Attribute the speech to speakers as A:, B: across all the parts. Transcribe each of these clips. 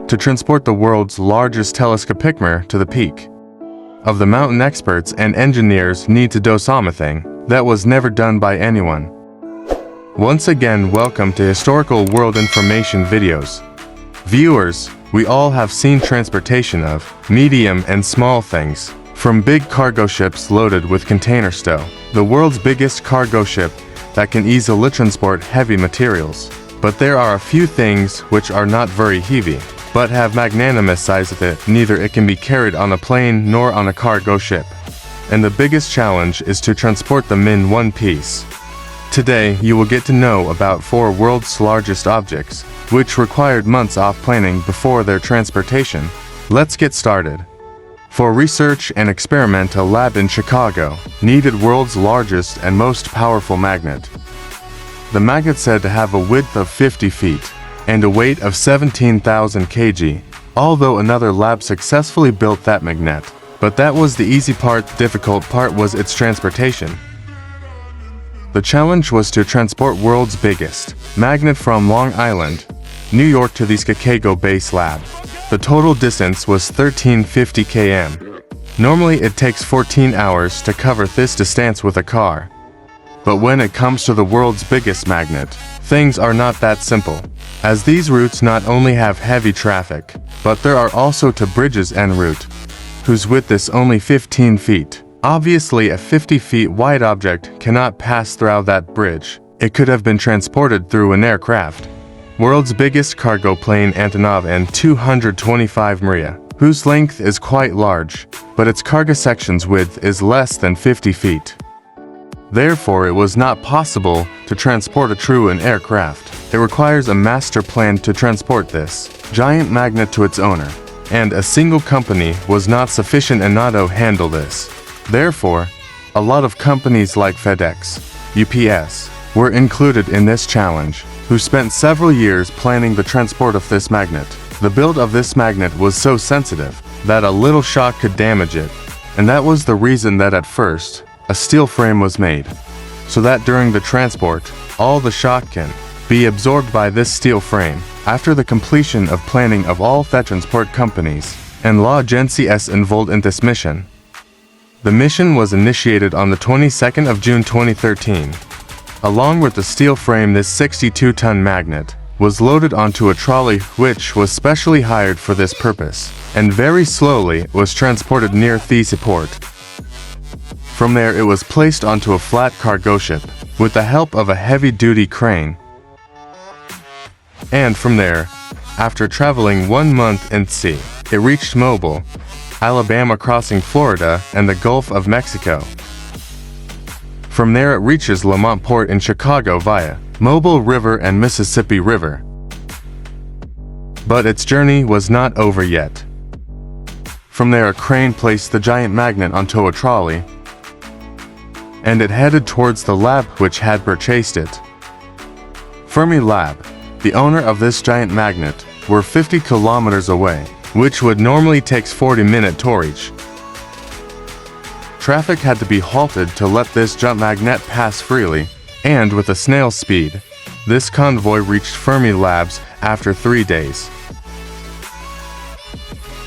A: to transport the world's largest telescopic mirror to the peak of the mountain. Experts and engineers need to do something that was never done by anyone. Once again, welcome to Historical World Information Videos. Viewers, we all have seen transportation of medium and small things, from big cargo ships loaded with container steel, the world's biggest cargo ship that can easily transport heavy materials. But there are a few things which are not very heavy, but have magnanimous size of it. Neither it can be carried on a plane nor on a cargo ship. And the biggest challenge is to transport them in one piece. Today, you will get to know about 4 world's largest objects, which required months of planning before their transportation. Let's get started. For research and experiment, a lab in Chicago needed world's largest and most powerful magnet. The magnet said to have a width of 50 feet and a weight of 17,000 kg, although another lab successfully built that magnet. But that was the easy part. The difficult part was its transportation. The challenge was to transport world's biggest magnet from Long Island, New York to the Chicago base lab. The total distance was 1350 km. Normally it takes 14 hours to cover this distance with a car. But when it comes to the world's biggest magnet, things are not that simple, as these routes not only have heavy traffic, but there are also 2 bridges en route, whose width is only 15 feet. Obviously, a 50 feet wide object cannot pass through that bridge. It could have been transported through an aircraft. World's biggest cargo plane Antonov An-225 Maria, whose length is quite large, but its cargo section's width is less than 50 feet. Therefore, it was not possible to transport a true aircraft. It requires a master plan to transport this giant magnet to its owner, and a single company was not sufficient enough to handle this. Therefore, a lot of companies like FedEx, UPS, were included in this challenge, who spent several years planning the transport of this magnet. The build of this magnet was so sensitive that a little shock could damage it, and that was the reason that at first, a steel frame was made, so that during the transport, all the shock can be absorbed by this steel frame. After the completion of planning of all the transport companies and law agencies involved in this mission, the mission was initiated on the 22nd of June 2013. Along with the steel frame, this 62-ton magnet was loaded onto a trolley which was specially hired for this purpose, and very slowly was transported near the seaport. From there it was placed onto a flat cargo ship with the help of a heavy-duty crane. And from there, after traveling 1 month in sea, it reached Mobile, Alabama, crossing Florida and the Gulf of Mexico. From there it reaches Lamont Port in Chicago via Mobile River and Mississippi River. But its journey was not over yet. From there a crane placed the giant magnet onto a trolley, and it headed towards the lab which had purchased it. Fermi Lab, the owner of this giant magnet, were 50 kilometers away, which would normally take 40 minutes to reach. Traffic had to be halted to let this giant magnet pass freely, and with a snail's speed, this convoy reached Fermi Labs after 3 days.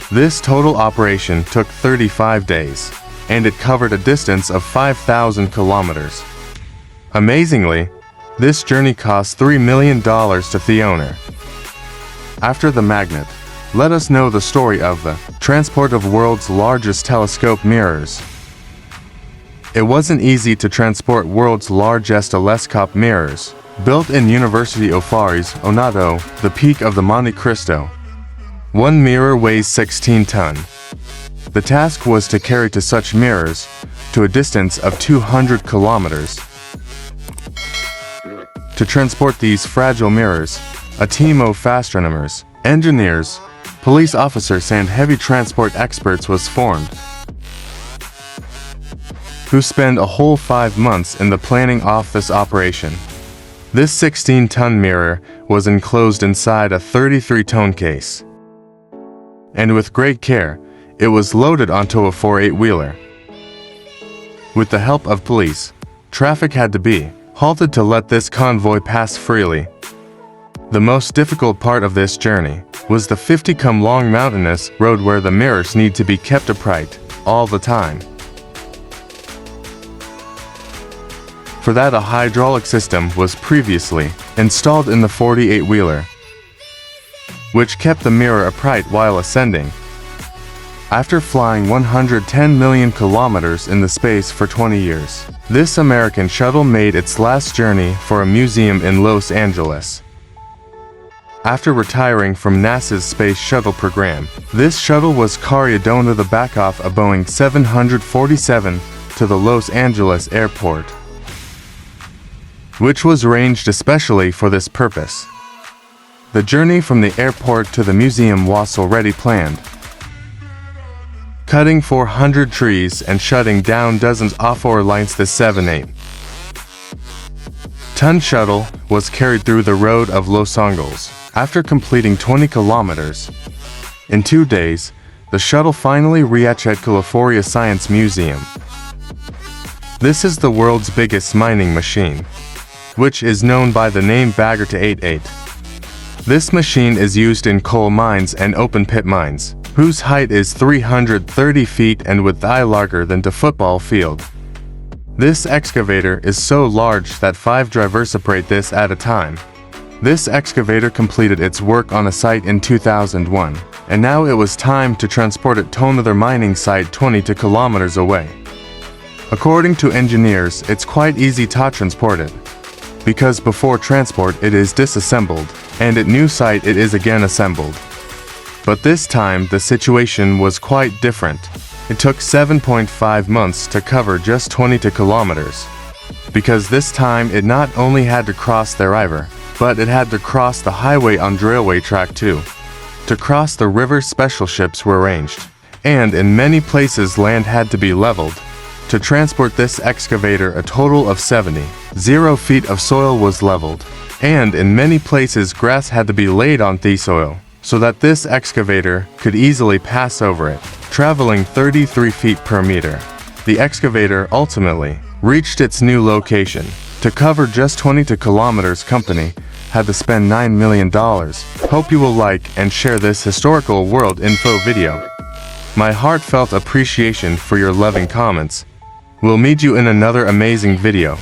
A: This total operation took 35 days, and it covered a distance of 5,000 kilometers. Amazingly, this journey cost $3 million to the owner. After the magnet, let us know the story of the transport of world's largest telescope mirrors. It wasn't easy to transport world's largest telescope mirrors, built in University of Flores, Onato, the peak of the Monte Cristo. One mirror weighs 16 tons. The task was to carry to such mirrors to a distance of 200 kilometers. To transport these fragile mirrors, a team of astronomers, engineers, police officers and heavy transport experts was formed, who spent a whole 5 months in the planning of this operation. This 16-ton mirror was enclosed inside a 33-ton case, and with great care, it was loaded onto a 4-8-wheeler. With the help of police, traffic had to be halted to let this convoy pass freely. The most difficult part of this journey was the 50 km long mountainous road where the mirrors need to be kept upright all the time. For that, a hydraulic system was previously installed in the 48-wheeler, which kept the mirror upright while ascending. After flying 110 million kilometers in the space for 20 years, this American shuttle made its last journey for a museum in Los Angeles. After retiring from NASA's Space Shuttle program, this shuttle was carried on the back of a Boeing 747 to the Los Angeles airport, which was arranged especially for this purpose. The journey from the airport to the museum was already planned. Cutting 400 trees and shutting down dozens of power lines, the 7.8-ton shuttle was carried through the road of Los Angeles. After completing 20 kilometers in 2 days, the shuttle finally reached at California Science Museum. This is the world's biggest mining machine, which is known by the name Bagger 88. This machine is used in coal mines and open pit mines, whose height is 330 feet and width larger than the football field. This excavator is so large that 5 drivers operate this at a time. This excavator completed its work on a site in 2001, and now it was time to transport it to another mining site 22 kilometers away. According to engineers, it's quite easy to transport it, because before transport it is disassembled, and at new site it is again assembled. But this time the situation was quite different. It took 7.5 months to cover just 22 kilometers. Because this time it not only had to cross the river, but it had to cross the highway on railway track too. To cross the river, special ships were arranged, and in many places land had to be leveled. To transport this excavator, a total of 70 feet of soil was leveled, and in many places grass had to be laid on the soil, so that this excavator could easily pass over it, traveling 33 feet per meter. The excavator ultimately reached its new location. To cover just 22 kilometers, company had to spend $9 million. Hope you will like and share this historical world info video. My heartfelt appreciation for your loving comments. We'll meet you in another amazing video.